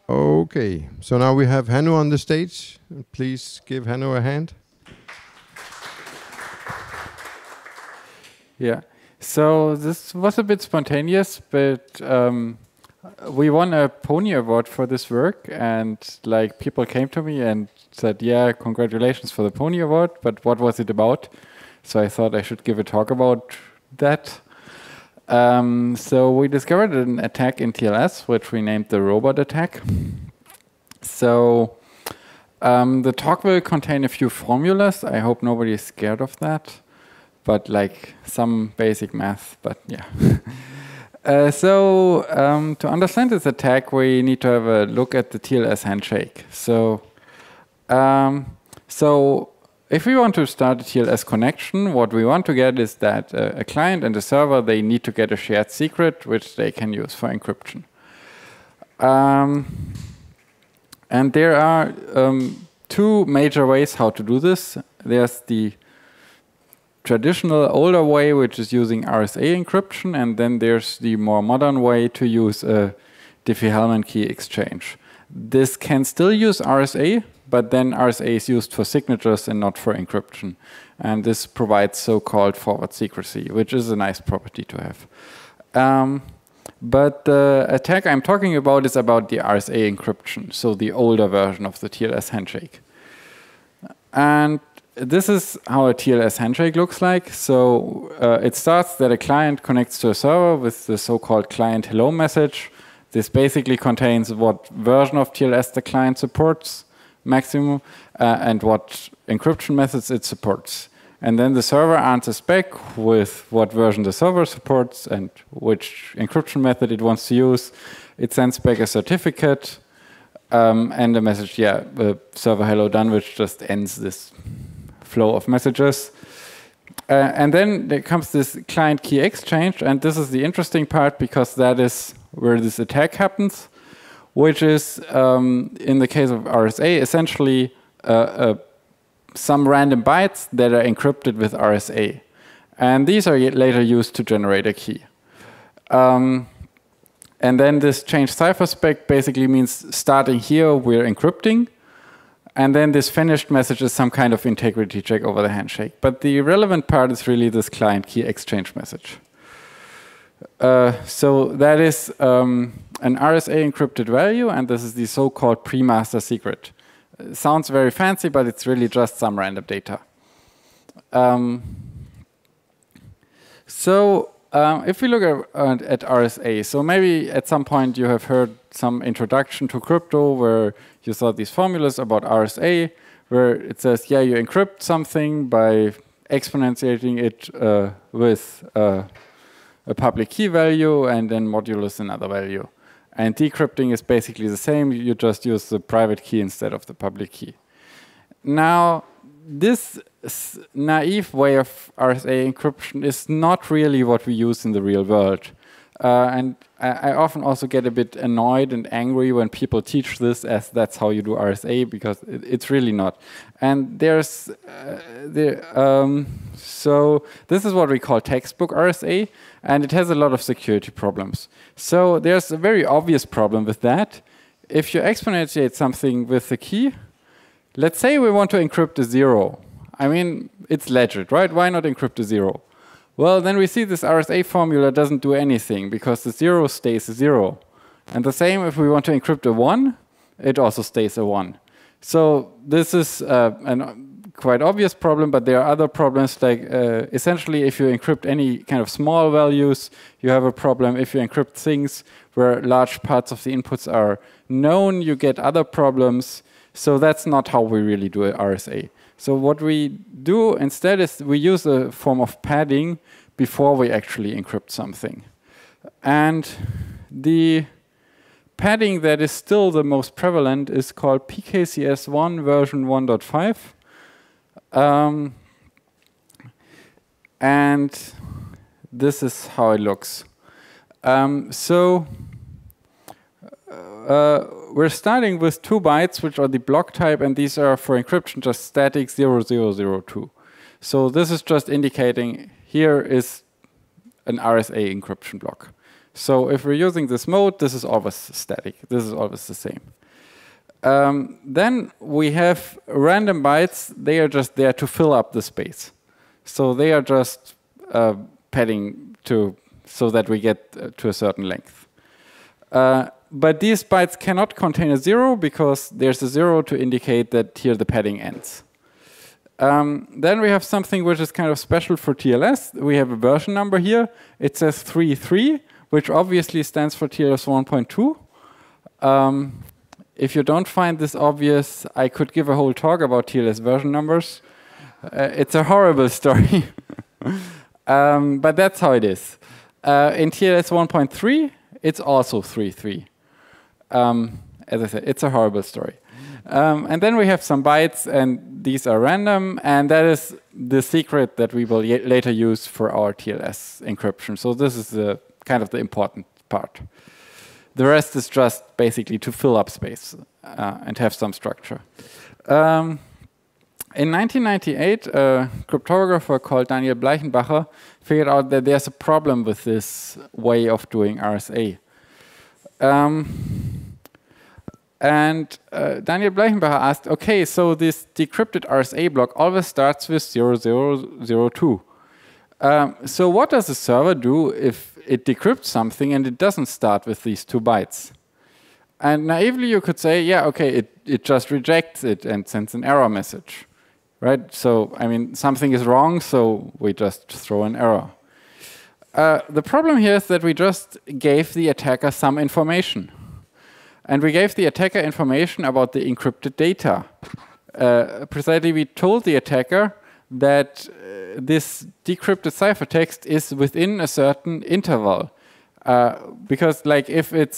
Okay, so now we have Hanno on the stage. Please give Hanno a hand. Yeah, so this was a bit spontaneous, but we won a Pony Award for this work, and like people came to me and said, "Yeah, congratulations for the Pony Award." But what was it about? So I thought I should give a talk about that. So we discovered an attack in TLS, which we named the robot attack. So the talk will contain a few formulas. I hope nobody is scared of that, but like some basic math, but yeah. To understand this attack, we need to have a look at the TLS handshake. So if we want to start a TLS connection, what we want to get is that a client and a server, they need to get a shared secret, which they can use for encryption. And there are two major ways how to do this. There's the traditional older way, which is using RSA encryption, and then there's the more modern way to use a Diffie-Hellman key exchange. This can still use RSA, but then RSA is used for signatures and not for encryption. And this provides so-called forward secrecy, which is a nice property to have. But the attack I'm talking about is about the RSA encryption, so the older version of the TLS handshake. And this is how a TLS handshake looks like. So it starts that a client connects to a server with the so-called client hello message. This basically contains what version of TLS the client supports maximum and what encryption methods it supports. And then the server answers back with what version the server supports and which encryption method it wants to use. It sends back a certificate and a message, yeah, server hello done, which just ends this flow of messages. And then there comes this client key exchange, and this is the interesting part because that is where this attack happens, which is, in the case of RSA, essentially some random bytes that are encrypted with RSA. And these are later used to generate a key. And then this change cipher spec basically means starting here, we're encrypting. And then this finished message is some kind of integrity check over the handshake. But the relevant part is really this client key exchange message. So that is an RSA encrypted value, and this is the so-called pre-master secret. It sounds very fancy, but it's really just some random data. If we look at RSA, so maybe at some point you have heard some introduction to crypto where you saw these formulas about RSA, where it says, yeah, you encrypt something by exponentiating it with a public key value and then modulus another value. And decrypting is basically the same. You just use the private key instead of the public key. Now, this naive way of RSA encryption is not really what we use in the real world. And I often also get a bit annoyed and angry when people teach this as that's how you do RSA, because it's really not. And there's so this is what we call textbook RSA, and it has a lot of security problems. So there's a very obvious problem with that. If you exponentiate something with the key, let's say we want to encrypt a 0. I mean, it's legit, right? Why not encrypt a 0? Well, then we see this RSA formula doesn't do anything because the 0 stays a 0. And the same if we want to encrypt a 1, it also stays a 1. So this is a quite obvious problem, but there are other problems like essentially if you encrypt any kind of small values, you have a problem. If you encrypt things where large parts of the inputs are known, you get other problems. So that's not how we really do RSA. So what we do instead is we use a form of padding before we actually encrypt something. And the padding that is still the most prevalent is called PKCS1 version 1.5. And this is how it looks. We're starting with 2 bytes, which are the block type, and these are for encryption just static 0002. So this is just indicating here is an RSA encryption block. So if we're using this mode, this is always static. This is always the same. Then we have random bytes. They are just there to fill up the space. So they are just padding so that we get to a certain length. But these bytes cannot contain a 0 because there's a 0 to indicate that here the padding ends. Then we have something which is kind of special for TLS. We have a version number here. It says 3.3, which obviously stands for TLS 1.2. If you don't find this obvious, I could give a whole talk about TLS version numbers. It's a horrible story. But that's how it is. In TLS 1.3, it's also 3.3. As I said, it's a horrible story. And then we have some bytes, and these are random, and that is the secret that we will later use for our TLS encryption. So this is the kind of the important part. The rest is just basically to fill up space and have some structure. In 1998, a cryptographer called Daniel Bleichenbacher figured out that there's a problem with this way of doing RSA. Daniel Bleichenbacher asked, okay, so this decrypted RSA block always starts with 0002. So what does the server do if it decrypts something and it doesn't start with these 2 bytes? And naively you could say, yeah, okay, it just rejects it and sends an error message, right? So, I mean, something is wrong, so we just throw an error. The problem here is that we just gave the attacker some information. And we gave the attacker information about the encrypted data. Precisely, we told the attacker that this decrypted ciphertext is within a certain interval. Because like if it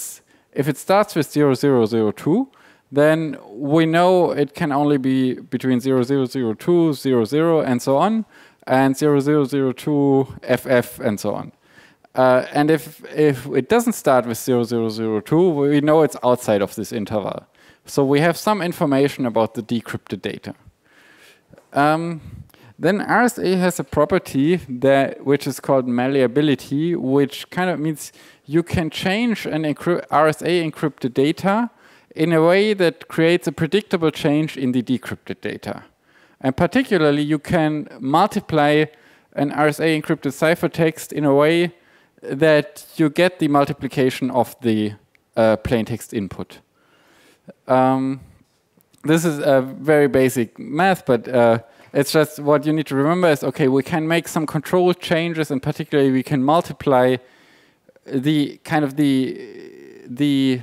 starts with 0002, then we know it can only be between 0002, 00, and so on, and 0002, FF, and so on. And if it doesn't start with 0002, we know it's outside of this interval. So we have some information about the decrypted data. Then RSA has a property which is called malleability, which kind of means you can change an RSA encrypted data in a way that creates a predictable change in the decrypted data. And particularly, you can multiply an RSA encrypted ciphertext in a way that you get the multiplication of the plaintext input. This is a very basic math, but it's just what you need to remember is, okay, we can make some control changes, and particularly we can multiply the kind of the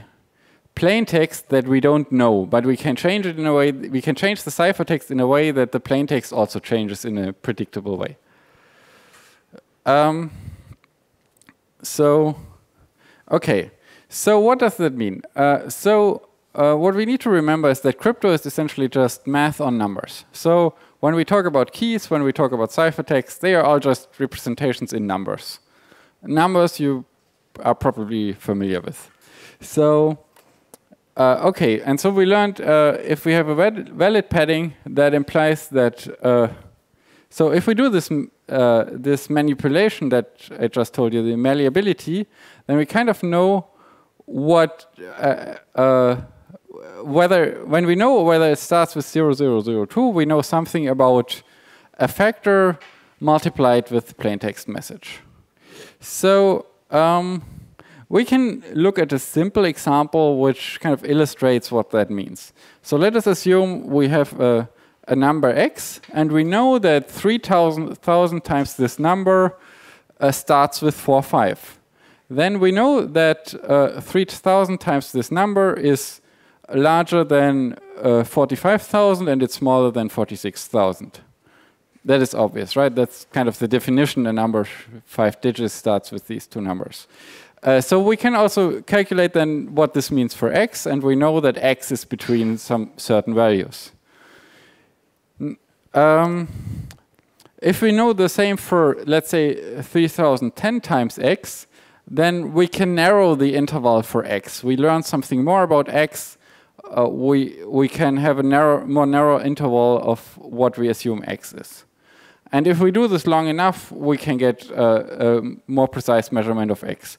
plaintext that we don't know, but we can change it in a way, we can change the ciphertext in a way that the plaintext also changes in a predictable way. Okay, so what does that mean? What we need to remember is that crypto is essentially just math on numbers. So when we talk about keys, when we talk about ciphertext, they are all just representations in numbers. Numbers you are probably familiar with. So, okay, and so we learned if we have a valid padding, that implies that, so if we do this this manipulation that I just told you, the malleability, then we kind of know what when we know whether it starts with 0002, we know something about a factor multiplied with plaintext message. So we can look at a simple example which kind of illustrates what that means. So let us assume we have a number x, and we know that 3,000 times this number starts with 45. Then we know that 3,000 times this number is larger than 45,000 and it's smaller than 46,000. That is obvious, right? That's kind of the definition. A number 5 digits starts with these 2 numbers. So we can also calculate then what this means for x, and we know that x is between some certain values. If we know the same for, let's say, 3,010 times x, then we can narrow the interval for x. We learn something more about x. We can have a more narrow interval of what we assume x is. And if we do this long enough, we can get a more precise measurement of x.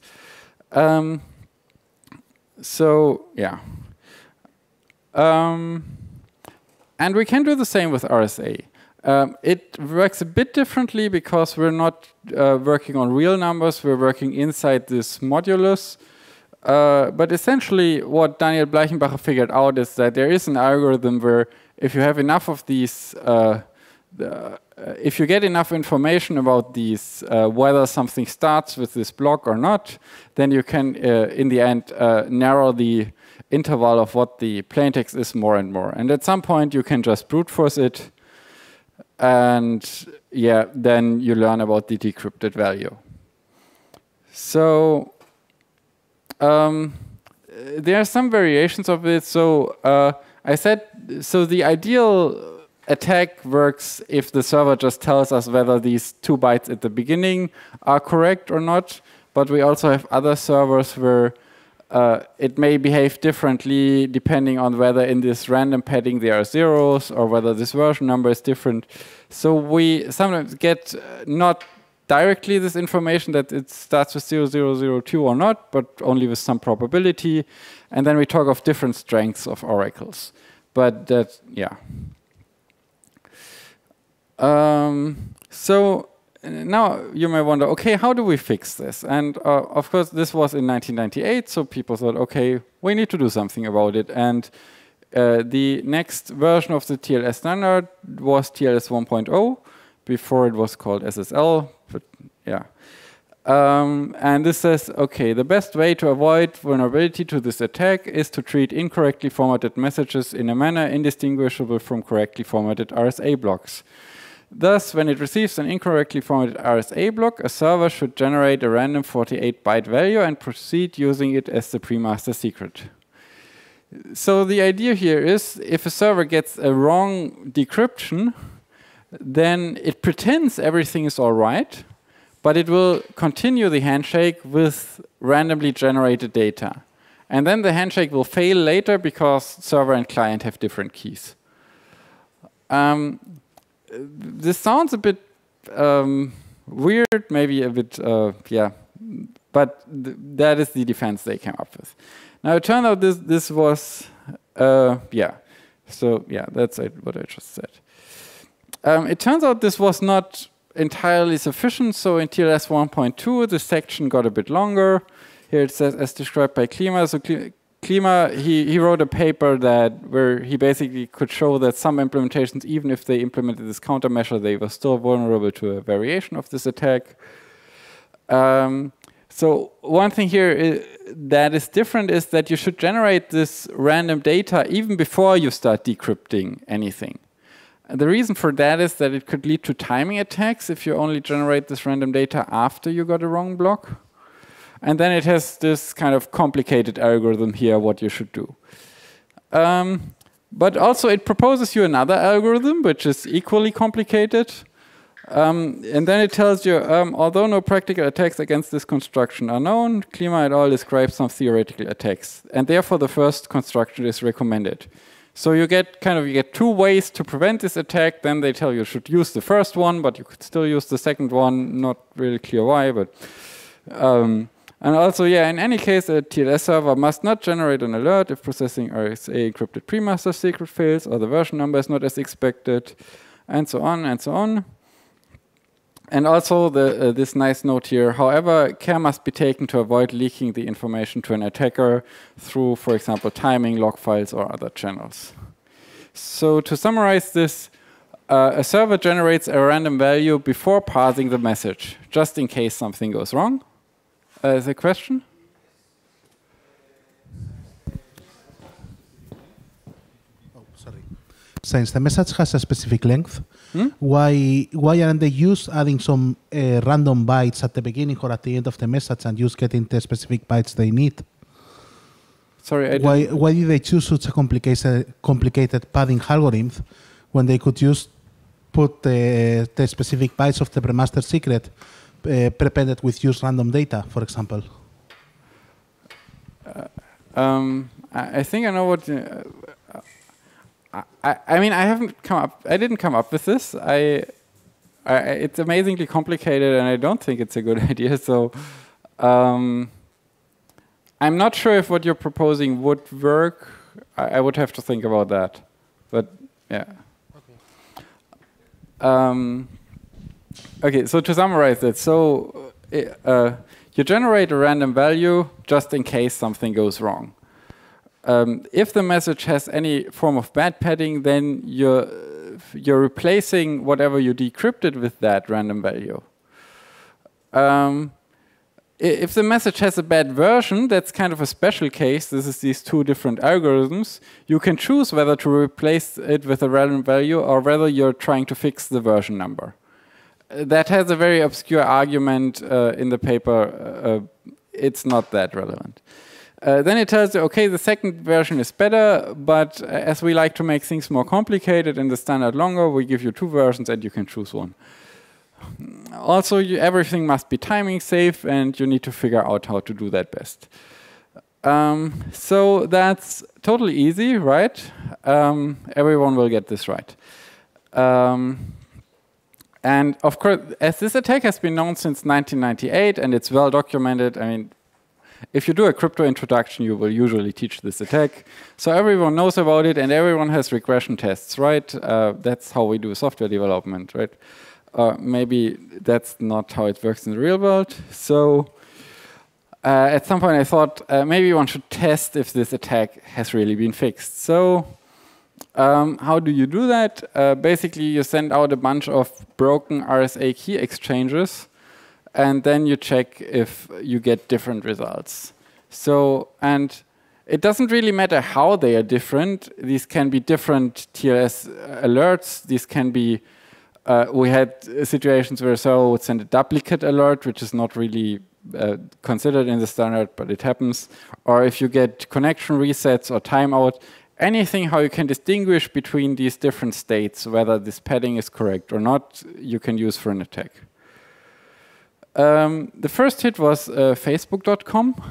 So yeah. And we can do the same with RSA. It works a bit differently because we're not working on real numbers, we're working inside this modulus. But essentially what Daniel Bleichenbacher figured out is that there is an algorithm where if you have enough of these, if you get enough information about these, whether something starts with this block or not, then you can, in the end, narrow the interval of what the plaintext is more and more. And at some point, you can just brute force it. And yeah, then you learn about the decrypted value. So there are some variations of it. So I said, so the ideal attack works if the server just tells us whether these 2 bytes at the beginning are correct or not. But we also have other servers where it may behave differently depending on whether in this random padding there are zeros or whether this version number is different. So we sometimes get not directly this information that it starts with 0002 or not, but only with some probability. And then we talk of different strengths of oracles. But that, yeah. So now you may wonder, okay, how do we fix this? And of course, this was in 1998, so people thought, okay, we need to do something about it. And the next version of the TLS standard was TLS 1.0. Before it was called SSL, but yeah. And this says, okay, the best way to avoid vulnerability to this attack is to treat incorrectly formatted messages in a manner indistinguishable from correctly formatted RSA blocks. Thus, when it receives an incorrectly formatted RSA block, a server should generate a random 48-byte value and proceed using it as the pre-master secret. So the idea here is, if a server gets a wrong decryption, then it pretends everything is all right, but it will continue the handshake with randomly generated data. And then the handshake will fail later because server and client have different keys. This sounds a bit weird, maybe a bit, yeah, but that is the defense they came up with. Now it turned out this was, yeah, so yeah, that's what I just said. It turns out this was not entirely sufficient, so in TLS 1.2 the section got a bit longer. Here it says, as described by Klima. So Klima, he wrote a paper where he basically could show that some implementations, even if they implemented this countermeasure, they were still vulnerable to a variation of this attack. So one thing here that is different is that you should generate this random data even before you start decrypting anything. And the reason for that is that it could lead to timing attacks if you only generate this random data after you got a wrong block. And then it has this kind of complicated algorithm here, what you should do. But also it proposes you another algorithm, which is equally complicated. And then it tells you, although no practical attacks against this construction are known, Klima et al. Describes some theoretical attacks. And therefore the first construction is recommended. So you get 2 ways to prevent this attack. Then they tell you should use the first one, but you could still use the second one. Not really clear why, but and also, yeah, in any case, a TLS server must not generate an alert if processing RSA encrypted pre-master secret fails or the version number is not as expected, and so on and so on. And also this nice note here, however, care must be taken to avoid leaking the information to an attacker through, for example, timing, log files, or other channels. So to summarize this, a server generates a random value before parsing the message, just in case something goes wrong. Is there a question? Oh, sorry. Since the message has a specific length, why aren't they adding some random bytes at the beginning or at the end of the message and just getting the specific bytes they need? Sorry, why did they choose such a complicated padding algorithm when they could just put the specific bytes of the pre-master secret prepended with just random data, for example? I think I know what. I mean, I didn't come up with this. It's amazingly complicated, and I don't think it's a good idea. So, I'm not sure if what you're proposing would work. I would have to think about that. But yeah. Okay, so to summarize it, so you generate a random value just in case something goes wrong. If the message has any form of bad padding, then you're replacing whatever you decrypted with that random value. If the message has a bad version, that's kind of a special case. This is these two different algorithms. You can choose whether to replace it with a random value or whether you're trying to fix the version number. That has a very obscure argument in the paper. It's not that relevant. Then it tells you, okay, the second version is better, but as we like to make things more complicated and the standard longer, we give you two versions and you can choose one. Also, everything must be timing safe, and you need to figure out how to do that best. So that's totally easy, right? Everyone will get this right. And of course, as this attack has been known since 1998, and it's well documented, I mean, if you do a crypto introduction, you will usually teach this attack. So everyone knows about it, and everyone has regression tests, right? That's how we do software development, right? Maybe that's not how it works in the real world. So at some point I thought maybe one should test if this attack has really been fixed. So how do you do that? Basically, you send out a bunch of broken RSA key exchanges, and then you check if you get different results. So, and it doesn't really matter how they are different. These can be different TLS alerts. These can be we had situations where a server would send a duplicate alert, which is not really considered in the standard, but it happens. Or if you get connection resets or timeout, anything how you can distinguish between these different states, whether this padding is correct or not, you can use for an attack. The first hit was Facebook.com.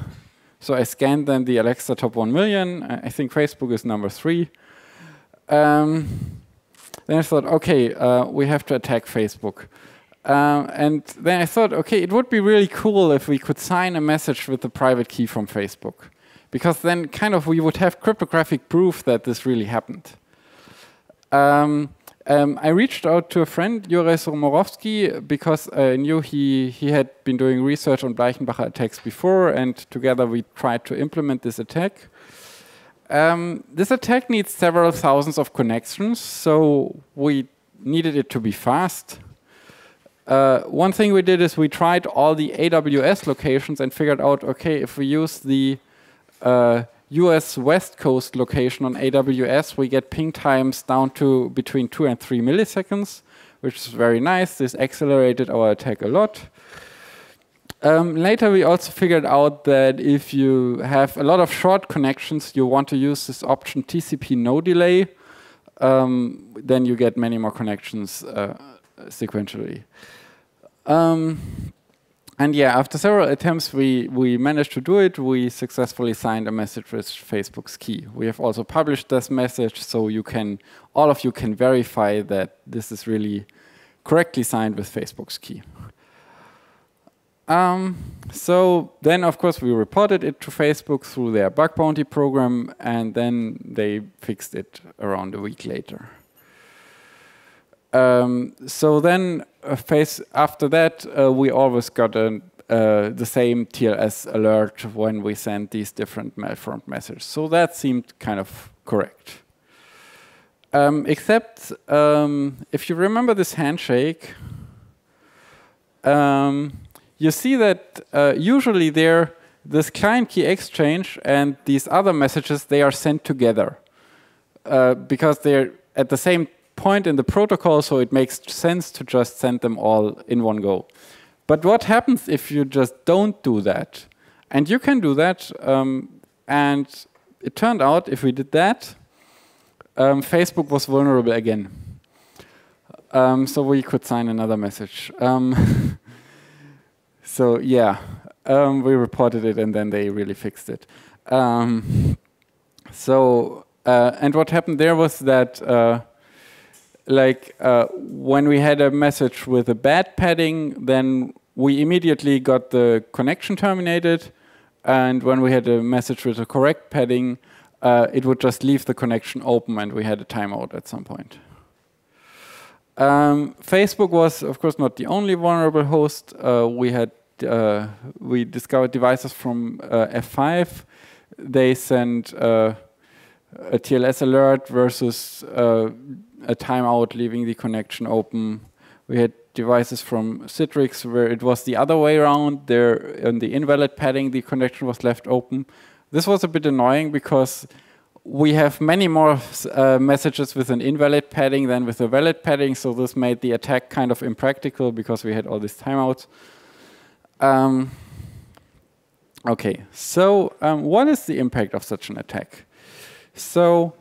So I scanned then the Alexa top 1 million. I think Facebook is number 3. Then I thought, okay, we have to attack Facebook. And then I thought, okay, it would be really cool if we could sign a message with the private key from Facebook. Because then kind of we would have cryptographic proof that this really happened. I reached out to a friend, Juraj Romorowski, because I knew he had been doing research on Bleichenbacher attacks before, and together we tried to implement this attack. This attack needs several thousands of connections, so we needed it to be fast. One thing we did is we tried all the AWS locations and figured out, okay, if we use the US West Coast location on AWS, we get ping times down to between 2 and 3 milliseconds, which is very nice. This accelerated our attack a lot. Later, we also figured out that if you have a lot of short connections, you want to use this option TCP no delay, then you get many more connections sequentially. And yeah, after several attempts, we managed to do it. We successfully signed a message with Facebook's key. We have also published this message, so all of you can verify that this is really correctly signed with Facebook's key. So then, of course, we reported it to Facebook through their bug bounty program, and then they fixed it around a week later. So then, after that, we always got the same TLS alert when we sent these different malformed messages. So that seemed kind of correct. Except, if you remember this handshake, you see that usually this client key exchange and these other messages, they are sent together because they're at the same point in the protocol, so it makes sense to just send them all in one go. But what happens if you just don't do that? And you can do that, and it turned out if we did that, Facebook was vulnerable again. So we could sign another message. So yeah, we reported it, and then they really fixed it. And what happened there was that, when we had a message with a bad padding, then we immediately got the connection terminated, and when we had a message with the correct padding, it would just leave the connection open, and we had a timeout at some point. Facebook was, of course, not the only vulnerable host. We discovered devices from F5. They sent a TLS alert versus a timeout, leaving the connection open. We had devices from Citrix where it was the other way around. There, in the invalid padding, the connection was left open. This was a bit annoying because we have many more messages with an invalid padding than with a valid padding, so this made the attack kind of impractical because we had all these timeouts. Okay, so what is the impact of such an attack? So,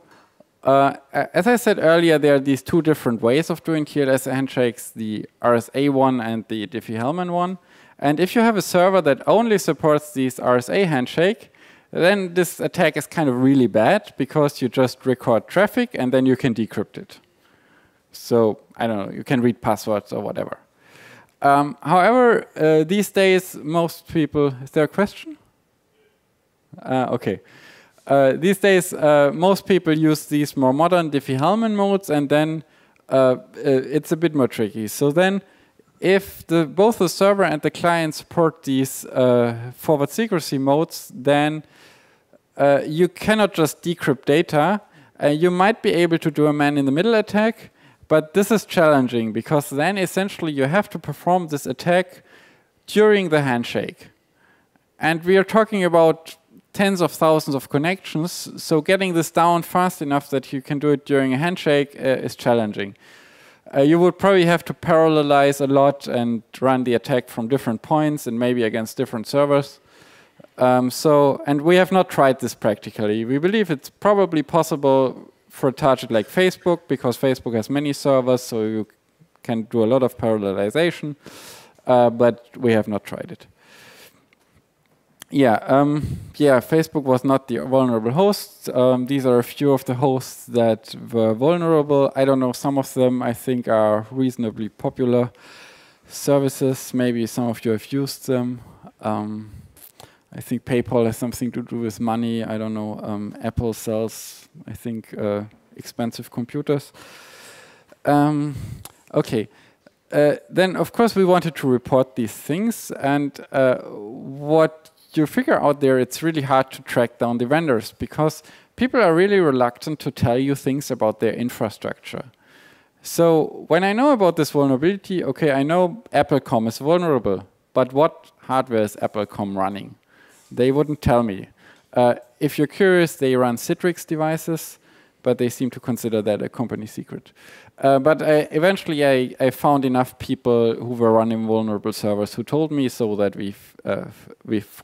as I said earlier, there are these two different ways of doing TLS handshakes, the RSA one and the Diffie-Hellman one. And if you have a server that only supports these RSA handshake, then this attack is kind of really bad because you just record traffic and then you can decrypt it. So, I don't know, you can read passwords or whatever. However, these days, most people... Is there a question? Okay. These days, most people use these more modern Diffie-Hellman modes, and then it's a bit more tricky. So then, if both the server and the client support these forward secrecy modes, then you cannot just decrypt data. You might be able to do a man-in-the-middle attack, but this is challenging because then essentially you have to perform this attack during the handshake. And we are talking about tens of thousands of connections, so getting this down fast enough that you can do it during a handshake is challenging. You would probably have to parallelize a lot and run the attack from different points and maybe against different servers. And we have not tried this practically. We believe it's probably possible for a target like Facebook, because Facebook has many servers, so you can do a lot of parallelization, but we have not tried it. Yeah, Facebook was not the vulnerable host. These are a few of the hosts that were vulnerable. I don't know, some of them I think are reasonably popular services. Maybe some of you have used them. I think PayPal has something to do with money. I don't know. Apple sells, I think, expensive computers. Okay. Then, of course, we wanted to report these things. And what you figure out there, it's really hard to track down the vendors because people are really reluctant to tell you things about their infrastructure. So when I know about this vulnerability, okay, I know Apple.com is vulnerable, but what hardware is Apple.com running? They wouldn't tell me. If you're curious, they run Citrix devices, but they seem to consider that a company secret. But eventually I found enough people who were running vulnerable servers who told me, so that we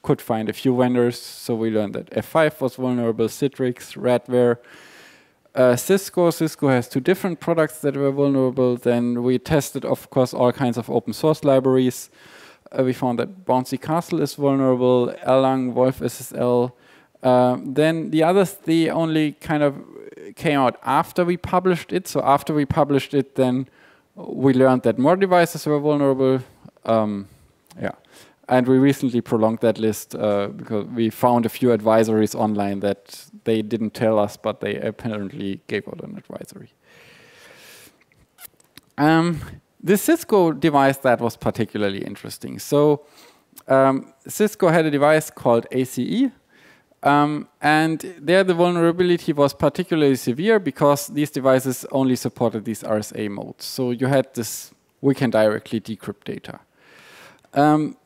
could find a few vendors. So we learned that F5 was vulnerable, Citrix, Radware, Cisco. Cisco has two different products that were vulnerable. Then we tested, of course, all kinds of open source libraries. We found that Bouncy Castle is vulnerable, Erlang, Wolf SSL. Then the others, they only kind of came out after we published it. So after we published it, then we learned that more devices were vulnerable. Yeah, and we recently prolonged that list because we found a few advisories online that they didn't tell us, but they apparently gave out an advisory. The Cisco device, that was particularly interesting. So Cisco had a device called ACE, and there the vulnerability was particularly severe because these devices only supported these RSA modes. So you had this, we can directly decrypt data.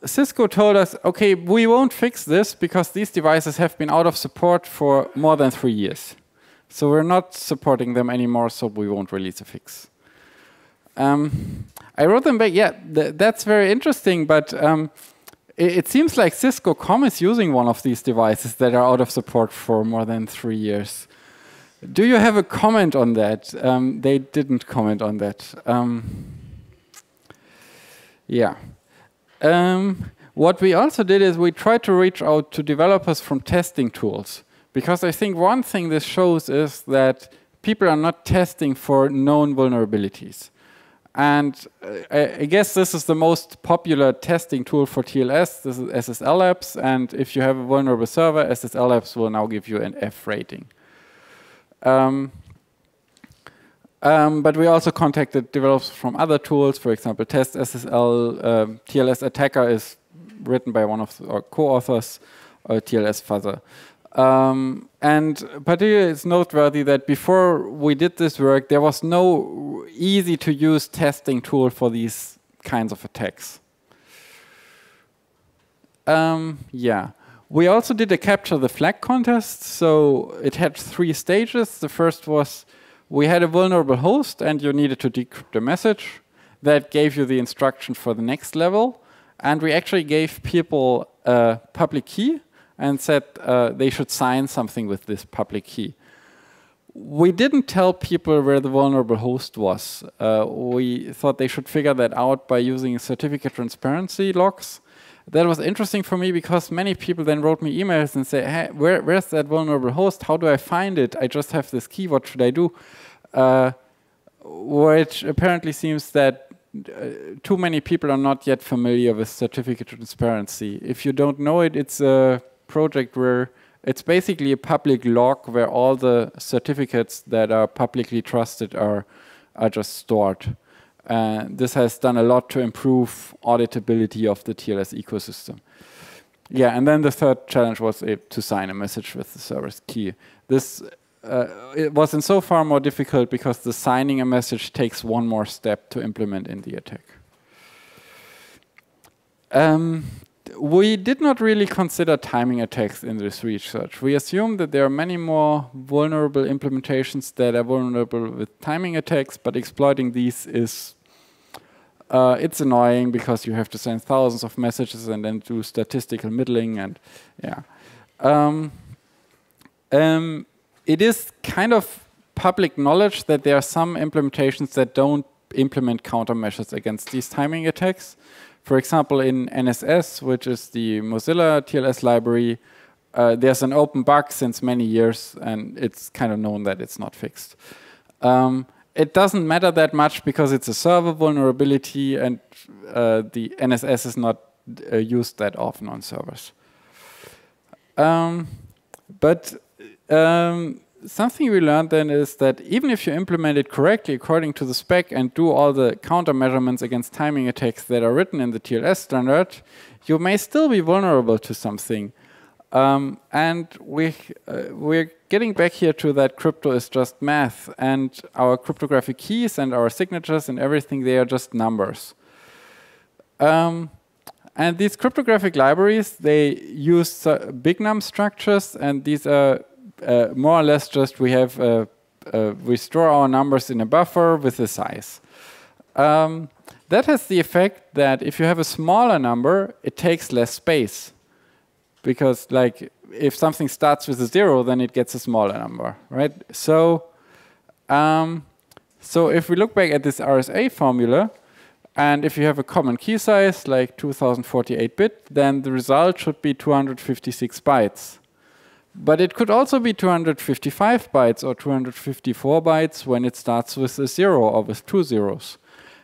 Cisco told us, okay, we won't fix this because these devices have been out of support for more than 3 years. So we're not supporting them anymore, so we won't release a fix. I wrote them back, yeah, that's very interesting, but it seems like Cisco.com is using one of these devices that are out of support for more than 3 years. Do you have a comment on that? They didn't comment on that. Yeah. What we also did is we tried to reach out to developers from testing tools, because I think one thing this shows is that people are not testing for known vulnerabilities. And I guess this is the most popular testing tool for TLS. This is SSL Labs. And if you have a vulnerable server, SSL Labs will now give you an F rating. But we also contacted developers from other tools, for example, Test SSL. TLS Attacker is written by one of our co-authors, TLS Fuzzer. And particularly it's noteworthy that before we did this work, there was no easy-to-use testing tool for these kinds of attacks. Yeah. We also did a capture the flag contest. So it had 3 stages. The first was we had a vulnerable host, and you needed to decrypt a message. That gave you the instruction for the next level. And we actually gave people a public key and said they should sign something with this public key. We didn't tell people where the vulnerable host was. We thought they should figure that out by using certificate transparency logs. That was interesting for me because many people then wrote me emails and say, hey, where's that vulnerable host? How do I find it? I just have this key. What should I do? Which apparently seems that too many people are not yet familiar with certificate transparency. If you don't know it, it's a project where it's basically a public log where all the certificates that are publicly trusted are just stored. This has done a lot to improve auditability of the TLS ecosystem. Yeah, and then the third challenge was to sign a message with the server's key. This it was in so far more difficult because the signing a message takes one more step to implement in the attack. We did not really consider timing attacks in this research. We assume that there are many more vulnerable implementations that are vulnerable with timing attacks, but exploiting these is it's annoying because you have to send thousands of messages and then do statistical middling, and yeah. It is kind of public knowledge that there are some implementations that don't implement countermeasures against these timing attacks. For example, in NSS, which is the Mozilla TLS library, there's an open bug since many years, and it's kind of known that it's not fixed. It doesn't matter that much because it's a server vulnerability, and the NSS is not used that often on servers. Something we learned then is that even if you implement it correctly according to the spec and do all the countermeasurements against timing attacks that are written in the TLS standard, you may still be vulnerable to something. And we're getting back here to that crypto is just math, and our cryptographic keys and our signatures and everything, they are just numbers. And these cryptographic libraries, they use big num structures, and these are more or less just we store our numbers in a buffer with a size. That has the effect that if you have a smaller number, it takes less space. Because like if something starts with a 0, then it gets a smaller number, right? So if we look back at this RSA formula, and if you have a common key size like 2048-bit, then the result should be 256 bytes. But it could also be 255 bytes or 254 bytes when it starts with a 0 or with 2 zeros.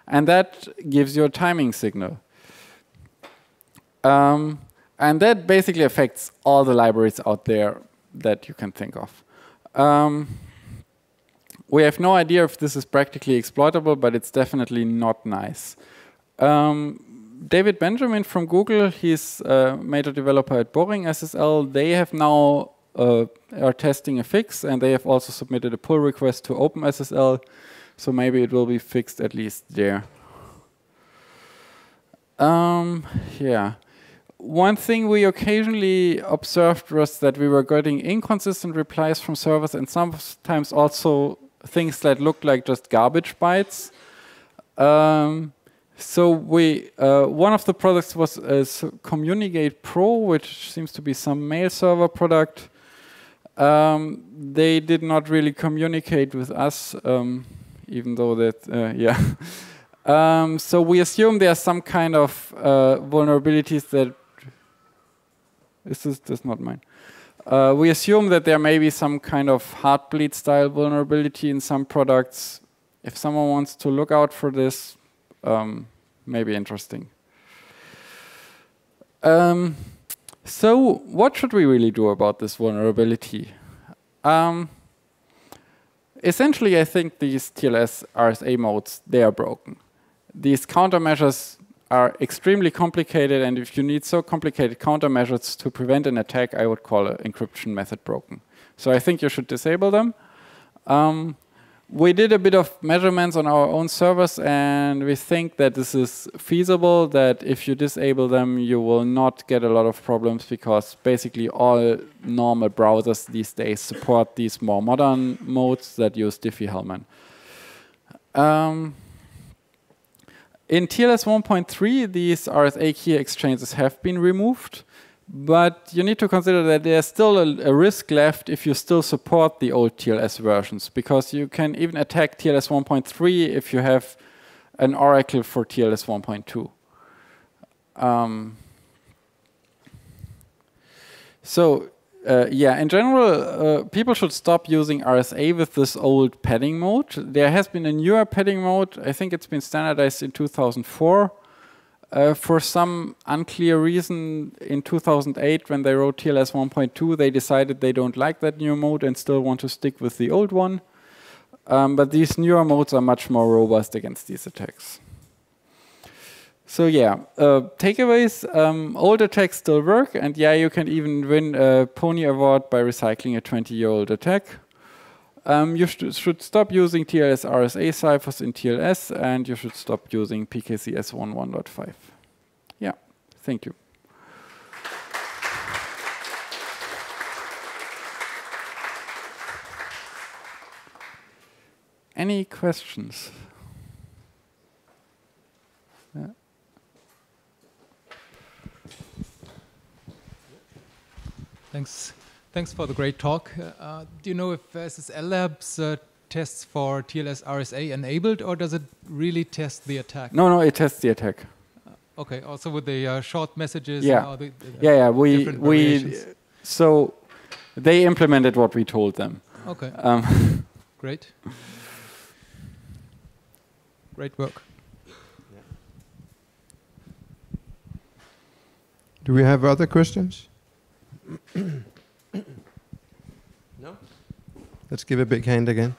And that gives you a timing signal. And that basically affects all the libraries out there that you can think of. We have no idea if this is practically exploitable, but it's definitely not nice. David Benjamin from Google, he's a major developer at Boring SSL. They have now are testing a fix, and they have also submitted a pull request to OpenSSL, so maybe it will be fixed at least there. Yeah. One thing we occasionally observed was that we were getting inconsistent replies from servers, and sometimes also things that looked like just garbage bytes. So one of the products was Communicate Pro, which seems to be some mail server product. They did not really communicate with us, even though that, yeah. So we assume there are some kind of vulnerabilities that. This not mine. We assume that there may be some kind of Heartbleed style vulnerability in some products. If someone wants to look out for this, maybe interesting. So what should we really do about this vulnerability? Essentially, I think these TLS RSA modes, they are broken. These countermeasures are extremely complicated, and if you need so complicated countermeasures to prevent an attack, I would call an encryption method broken. So I think you should disable them. We did a bit of measurements on our own servers, and we think that this is feasible, that if you disable them, you will not get a lot of problems, because basically all normal browsers these days support these more modern modes that use Diffie-Hellman. In TLS 1.3, these RSA key exchanges have been removed, but you need to consider that there's still a risk left if you still support the old TLS versions, because you can even attack TLS 1.3 if you have an oracle for TLS 1.2. Yeah, in general, people should stop using RSA with this old padding mode. There has been a newer padding mode. I think it's been standardized in 2004. For some unclear reason, in 2008, when they wrote TLS 1.2, they decided they don't like that new mode and still want to stick with the old one. But these newer modes are much more robust against these attacks. So yeah, takeaways, old attacks still work, and yeah, you can even win a Pony Award by recycling a 20-year-old attack. You should stop using TLS RSA ciphers in TLS, and you should stop using PKCS 1.1.5. Yeah, thank you. Any questions? Yeah. Thanks for the great talk. Do you know if SSL Labs tests for TLS RSA enabled, or does it really test the attack? No, it tests the attack. Okay, also with the short messages. Yeah, and So they implemented what we told them. Okay. Great. Great work. Do we have other questions? No? Let's give a big hand again.